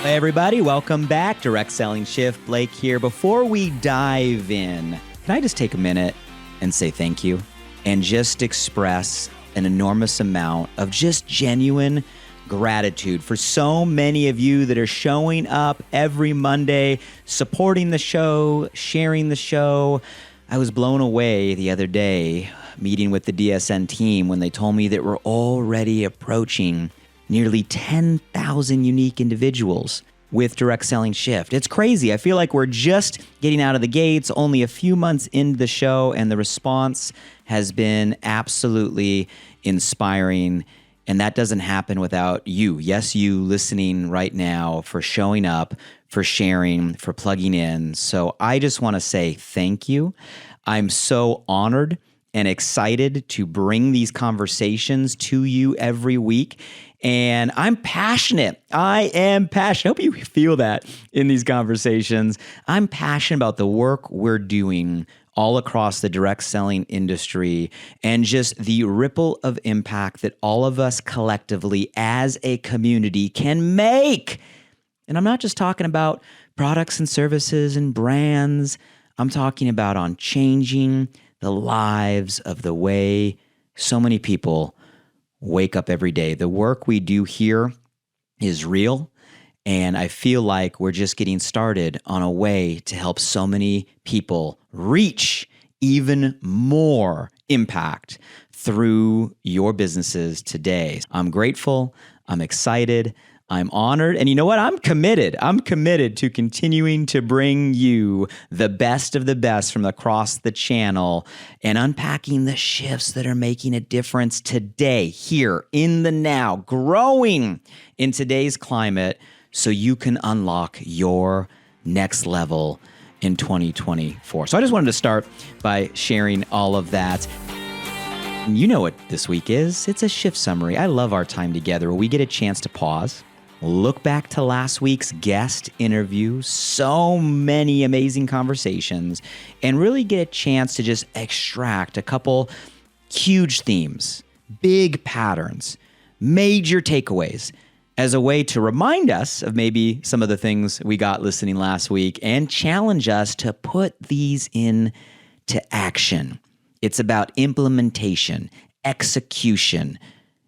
Hey everybody, welcome back. Direct Selling Shift, Blake here. Before we dive in, can I just take a minute and say thank you and just express an enormous amount of just genuine gratitude for so many of you that are showing up every Monday, supporting the show, sharing the show. I was blown away the other day meeting with the DSN team when they told me that we're already approaching nearly 10,000 unique individuals with Direct Selling Shift. It's crazy. I feel like we're just getting out of the gates, only a few months into the show, and the response has been absolutely inspiring. And that doesn't happen without you. Yes, you listening right now, for showing up, for sharing, for plugging in. So I just want to say thank you. I'm so honored and excited to bring these conversations to you every week. And I'm passionate. I am passionate. I hope you feel that in these conversations. I'm passionate about the work we're doing all across the direct selling industry and just the ripple of impact that all of us collectively as a community can make. And I'm not just talking about products and services and brands. I'm talking about on changing the lives of the way so many people wake up every day. The work we do here is real, and I feel like we're just getting started on a way to help so many people reach even more impact through your businesses today. I'm grateful, I'm excited, I'm honored, and you know what? I'm committed. I'm committed to continuing to bring you the best of the best from across the channel and unpacking the shifts that are making a difference today, here, in the now, growing in today's climate so you can unlock your next level in 2024. So I just wanted to start by sharing all of that. You know what this week is. It's a shift summary. I love our time together where we get a chance to pause, look back to last week's guest interview, so many amazing conversations, and really get a chance to just extract a couple huge themes, big patterns, major takeaways as a way to remind us of maybe some of the things we got listening last week and challenge us to put these into action. It's about implementation, execution,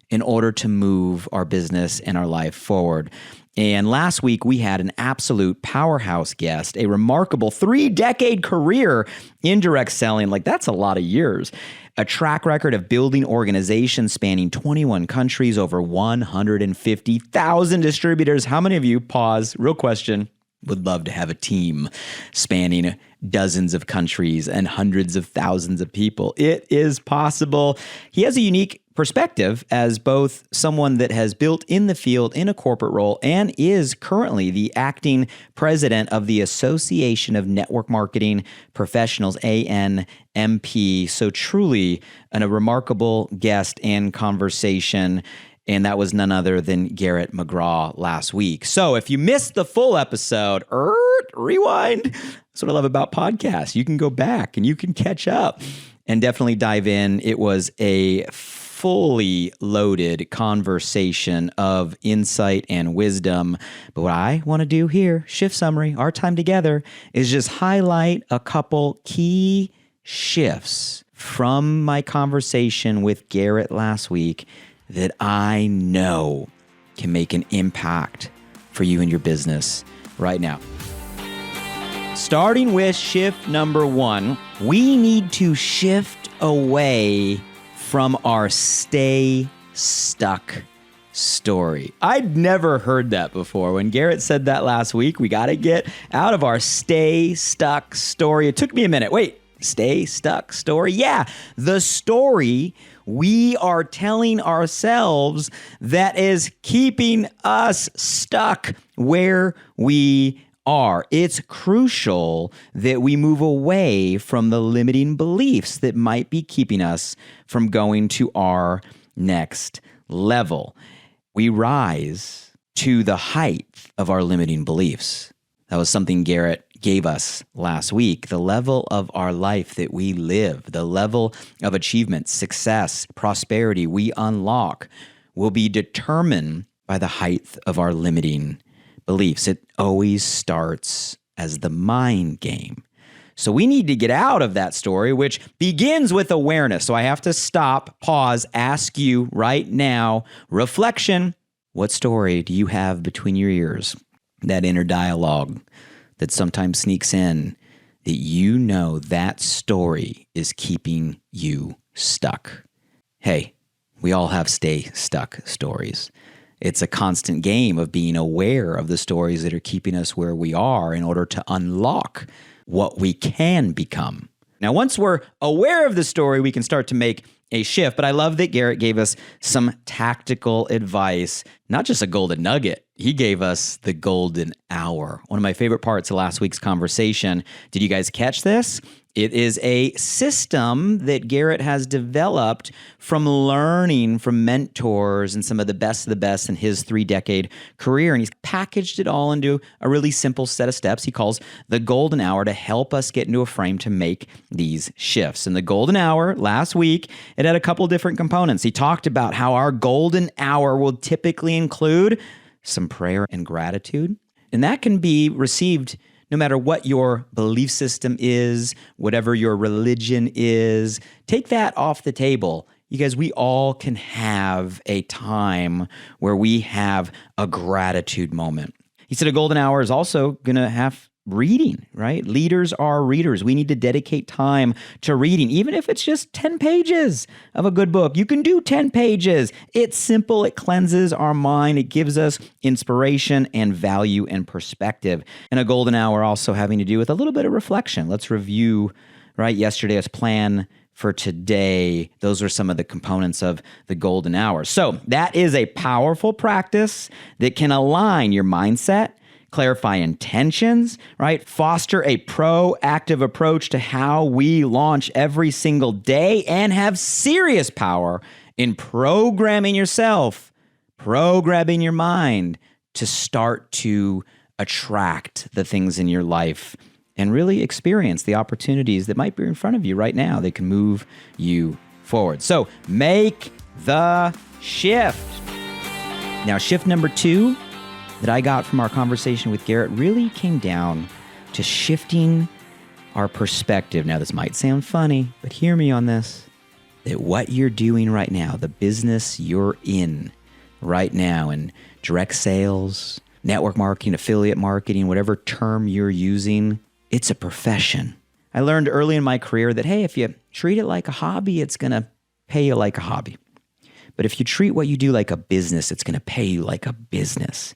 in order to move our business and our life forward. And last week, we had an absolute powerhouse guest, a remarkable 3-decade career in direct selling. Like, that's a lot of years. A track record of building organizations spanning 21 countries, over 150,000 distributors. How many of you, pause, real question, would love to have a team spanning dozens of countries and hundreds of thousands of people? It is possible. He has a unique perspective as both someone that has built in the field in a corporate role and is currently the acting president of the Association of Network Marketing Professionals, ANMP. So truly a remarkable guest and conversation. And that was none other than Garrett McGrath last week. So if you missed the full episode, rewind. That's what I love about podcasts. You can go back and you can catch up and definitely dive in. It was a fully loaded conversation of insight and wisdom. But what I want to do here, shift summary, our time together, is just highlight a couple key shifts from my conversation with Garrett last week that I know can make an impact for you and your business right now. Starting with shift number 1, we need to shift away from our stay stuck story. I'd never heard that before. When Garrett said that last week, we got to get out of our stay stuck story. It took me a minute. Wait, stay stuck story? Yeah, the story we are telling ourselves that is keeping us stuck where we are. It's crucial that we move away from the limiting beliefs that might be keeping us from going to our next level. We rise to the height of our limiting beliefs. That was something Garrett gave us last week. The level of our life that we live, the level of achievement, success, prosperity we unlock will be determined by the height of our limiting beliefs. It always starts as the mind game. So we need to get out of that story, which begins with awareness. So I have to stop, pause, ask you right now, reflection. What story do you have between your ears? That inner dialogue that sometimes sneaks in, that you know that story is keeping you stuck. Hey, we all have stay stuck stories. It's a constant game of being aware of the stories that are keeping us where we are in order to unlock what we can become. Now, once we're aware of the story, we can start to make a shift. But I love that Garrett gave us some tactical advice, not just a golden nugget. He gave us the golden hour. One of my favorite parts of last week's conversation. Did you guys catch this? It is a system that Garrett has developed from learning from mentors and some of the best in his 3-decade career. And he's packaged it all into a really simple set of steps he calls the golden hour to help us get into a frame to make these shifts. And the golden hour last week, it had a couple different components. He talked about how our golden hour will typically include some prayer and gratitude. And that can be received no matter what your belief system is, whatever your religion is. Take that off the table. You guys, we all can have a time where we have a gratitude moment. He said a golden hour is also going to have reading, right? Leaders are readers. We need to dedicate time to reading, even if it's just 10 pages of a good book. You can do 10 pages. It's simple. It cleanses our mind. It gives us inspiration and value and perspective. And a golden hour also having to do with a little bit of reflection. Let's review, right? Yesterday's plan for today. Those are some of the components of the golden hour. So that is a powerful practice that can align your mindset, clarify intentions, right? Foster a proactive approach to how we launch every single day, and have serious power in programming yourself, programming your mind to start to attract the things in your life and really experience the opportunities that might be in front of you right now that can move you forward. So make the shift. Now, shift number 2 that I got from our conversation with Garrett really came down to shifting our perspective. Now, this might sound funny, but hear me on this, that what you're doing right now, the business you're in right now, in direct sales, network marketing, affiliate marketing, whatever term you're using, it's a profession. I learned early in my career that, hey, if you treat it like a hobby, it's going to pay you like a hobby. But if you treat what you do like a business, it's going to pay you like a business.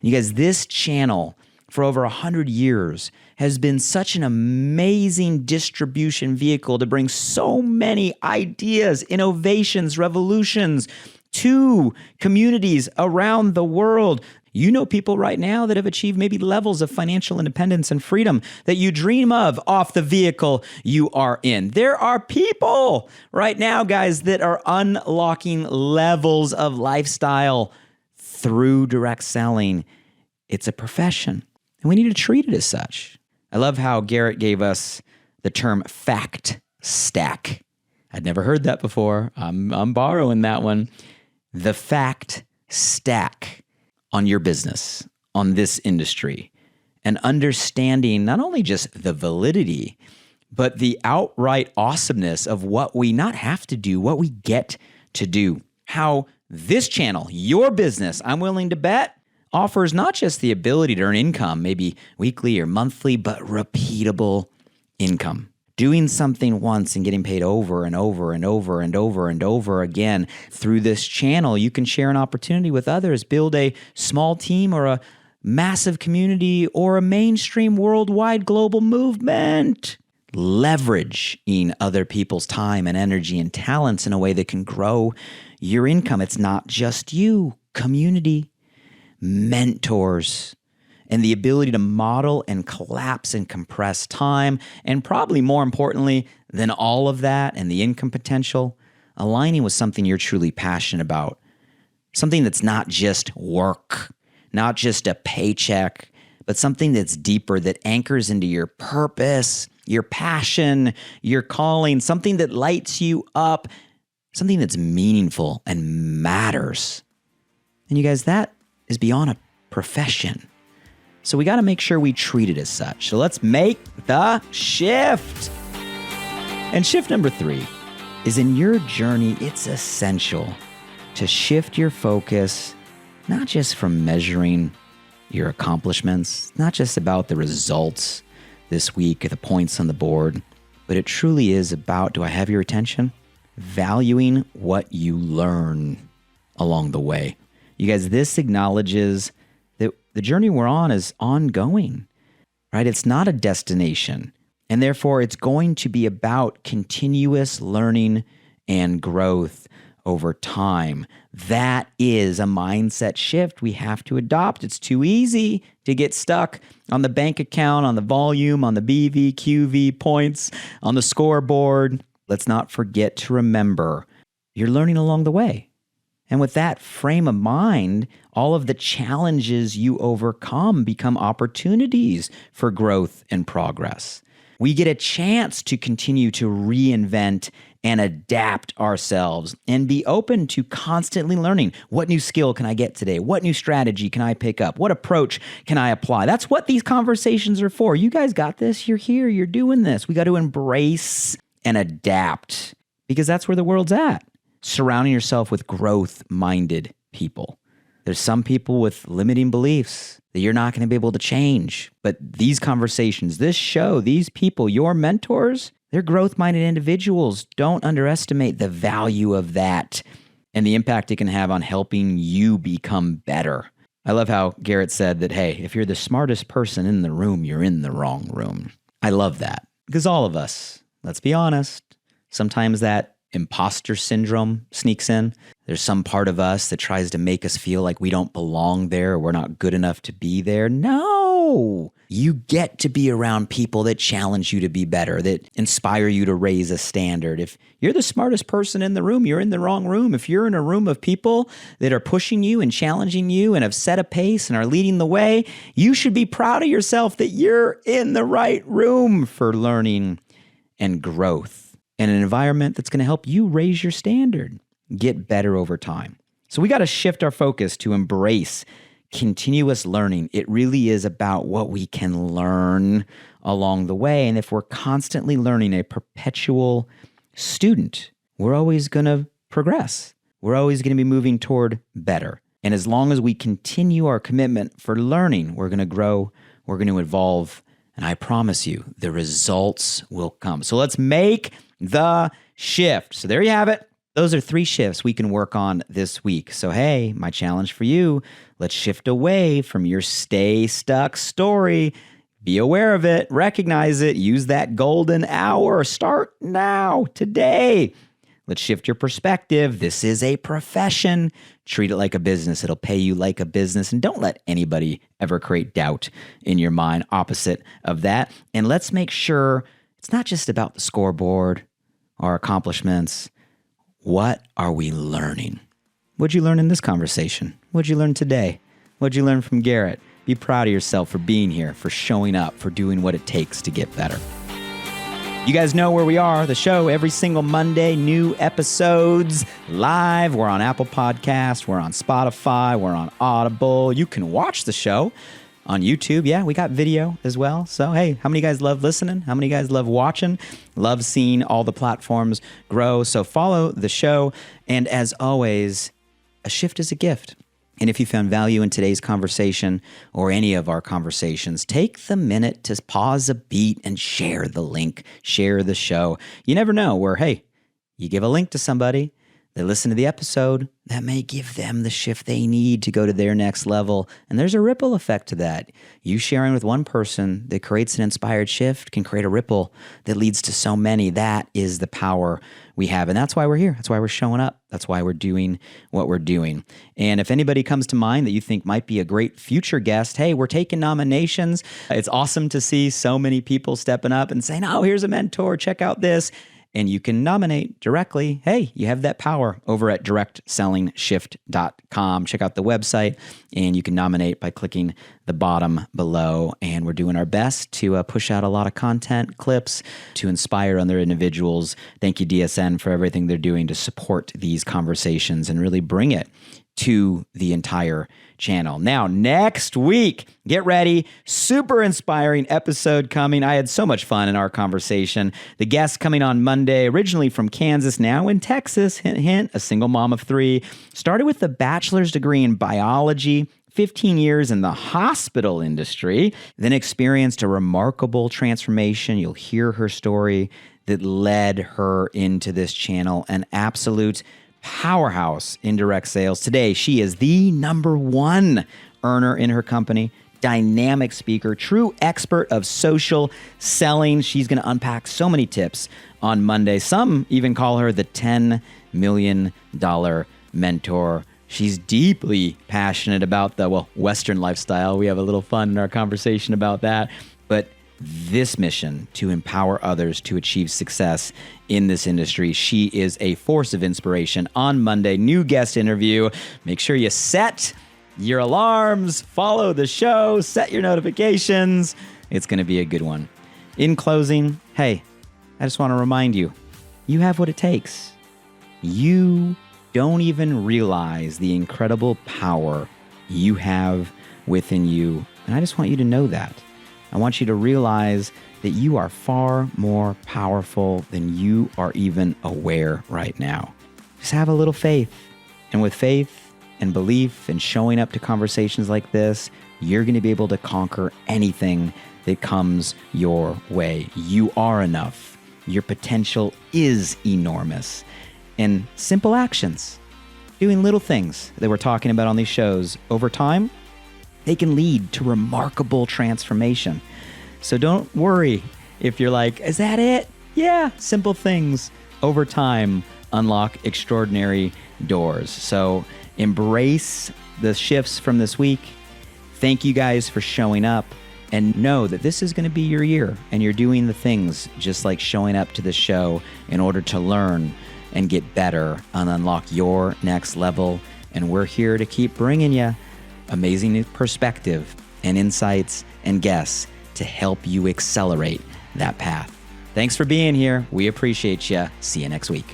You guys, this channel for over 100 years has been such an amazing distribution vehicle to bring so many ideas, innovations, revolutions to communities around the world. You know people right now that have achieved maybe levels of financial independence and freedom that you dream of off the vehicle you are in. There are people right now, guys, that are unlocking levels of lifestyle through direct selling. It's a profession, and we need to treat it as such. I love how Garrett gave us the term fact stack. I'd never heard that before. I'm borrowing that one. The fact stack on your business, on this industry, and understanding not only just the validity, but the outright awesomeness of what we not have to do, what we get to do. How this channel, your business, I'm willing to bet, offers not just the ability to earn income, maybe weekly or monthly, but repeatable income. Doing something once and getting paid over and over and over and over and over again. Through this channel, you can share an opportunity with others, build a small team or a massive community or a mainstream worldwide global movement. Leveraging other people's time and energy and talents in a way that can grow your income. It's not just you, community, mentors, and the ability to model and collapse and compress time. And probably more importantly than all of that and the income potential, aligning with something you're truly passionate about. Something that's not just work, not just a paycheck, but something that's deeper, that anchors into your purpose, your passion, your calling, something that lights you up, something that's meaningful and matters. And you guys, that is beyond a profession. So we got to make sure we treat it as such. So let's make the shift. And shift number 3 is in your journey, it's essential to shift your focus, not just from measuring your accomplishments, not just about the results this week or the points on the board, but it truly is about, do I have your attention? Valuing what you learn along the way. You guys, this acknowledges that the journey we're on is ongoing, right? It's not a destination. And therefore, it's going to be about continuous learning and growth over time. That is a mindset shift we have to adopt. It's too easy to get stuck on the bank account, on the volume, on the BV, QV points, on the scoreboard. Let's not forget to remember you're learning along the way. And with that frame of mind, all of the challenges you overcome become opportunities for growth and progress. We get a chance to continue to reinvent and adapt ourselves and be open to constantly learning. What new skill can I get today? What new strategy can I pick up? What approach can I apply? That's what these conversations are for. You guys got this. You're here. You're doing this. We got to embrace and adapt because that's where the world's at. Surrounding yourself with growth-minded people. There's some people with limiting beliefs that you're not going to be able to change. But these conversations, this show, these people, your mentors, they're growth-minded individuals. Don't underestimate the value of that and the impact it can have on helping you become better. I love how Garrett said that, hey, if you're the smartest person in the room, you're in the wrong room. I love that because all of us, let's be honest, sometimes that imposter syndrome sneaks in. There's some part of us that tries to make us feel like we don't belong there or we're not good enough to be there. No, you get to be around people that challenge you to be better, that inspire you to raise a standard. If you're the smartest person in the room, you're in the wrong room. If you're in a room of people that are pushing you and challenging you and have set a pace and are leading the way, you should be proud of yourself that you're in the right room for learning and growth. And an environment that's going to help you raise your standard, get better over time. So we got to shift our focus to embrace continuous learning. It really is about what we can learn along the way. And if we're constantly learning, a perpetual student, we're always going to progress. We're always going to be moving toward better. And as long as we continue our commitment for learning, we're going to grow, we're going to evolve, and I promise you, the results will come. So let's make the shift. So there you have it. Those are 3 shifts we can work on this week. So hey, my challenge for you, let's shift away from your stay stuck story. Be aware of it, recognize it, use that golden hour. Start now, today. Let's shift your perspective. This is a profession. Treat it like a business. It'll pay you like a business. And don't let anybody ever create doubt in your mind opposite of that. And let's make sure it's not just about the scoreboard, our accomplishments. What are we learning? What'd you learn in this conversation? What'd you learn today? What'd you learn from Garrett? Be proud of yourself for being here, for showing up, for doing what it takes to get better. You guys know where we are, the show every single Monday, new episodes live. We're on Apple Podcasts, we're on Spotify, we're on Audible. You can watch the show on YouTube. Yeah, we got video as well. So, hey, how many guys love listening? How many guys love watching? Love seeing all the platforms grow. So follow the show. And as always, a shift is a gift. And if you found value in today's conversation or any of our conversations, take the minute to pause a beat and share the link, share the show. You never know where, hey, you give a link to somebody, they listen to the episode, that may give them the shift they need to go to their next level. And there's a ripple effect to that. You sharing with one person that creates an inspired shift can create a ripple that leads to so many. That is the power we have. And that's why we're here. That's why we're showing up. That's why we're doing what we're doing. And if anybody comes to mind that you think might be a great future guest, hey, we're taking nominations. It's awesome to see so many people stepping up and saying, oh, here's a mentor. Check out this. And you can nominate directly. Hey, you have that power over at directsellingshift.com. Check out the website, and you can nominate by clicking the bottom below. And we're doing our best to push out a lot of content, clips, to inspire other individuals. Thank you, DSN, for everything they're doing to support these conversations and really bring it to the entire channel. Now, next week, get ready. Super inspiring episode coming. I had so much fun in our conversation. The guest coming on Monday, originally from Kansas, now in Texas, hint, hint, a single mom of 3, started with a bachelor's degree in biology, 15 years in the hospital industry, then experienced a remarkable transformation. You'll hear her story that led her into this channel, an absolute powerhouse in direct sales. Today, she is the #1 earner in her company, dynamic speaker, true expert of social selling. She's going to unpack so many tips on Monday. Some even call her the $10 million mentor. She's deeply passionate about the, Western lifestyle. We have a little fun in our conversation about that. But this mission to empower others to achieve success in this industry, she is a force of inspiration. On Monday, new guest interview. Make sure you set your alarms, follow the show, set your notifications. It's going to be a good one. In closing, hey, I just want to remind you, you have what it takes. You don't even realize the incredible power you have within you. And I just want you to know that. I want you to realize that you are far more powerful than you are even aware right now. Just have a little faith. And with faith and belief and showing up to conversations like this, you're going to be able to conquer anything that comes your way. You are enough. Your potential is enormous. And simple actions, doing little things that we're talking about on these shows, over time, they can lead to remarkable transformation. So don't worry if you're like, is that it? Yeah, simple things over time unlock extraordinary doors. So embrace the shifts from this week. Thank you guys for showing up, and know that this is going to be your year, and you're doing the things just like showing up to the show in order to learn and get better and unlock your next level. And we're here to keep bringing you amazing perspective and insights and guests to help you accelerate that path. Thanks for being here. We appreciate you. See you next week.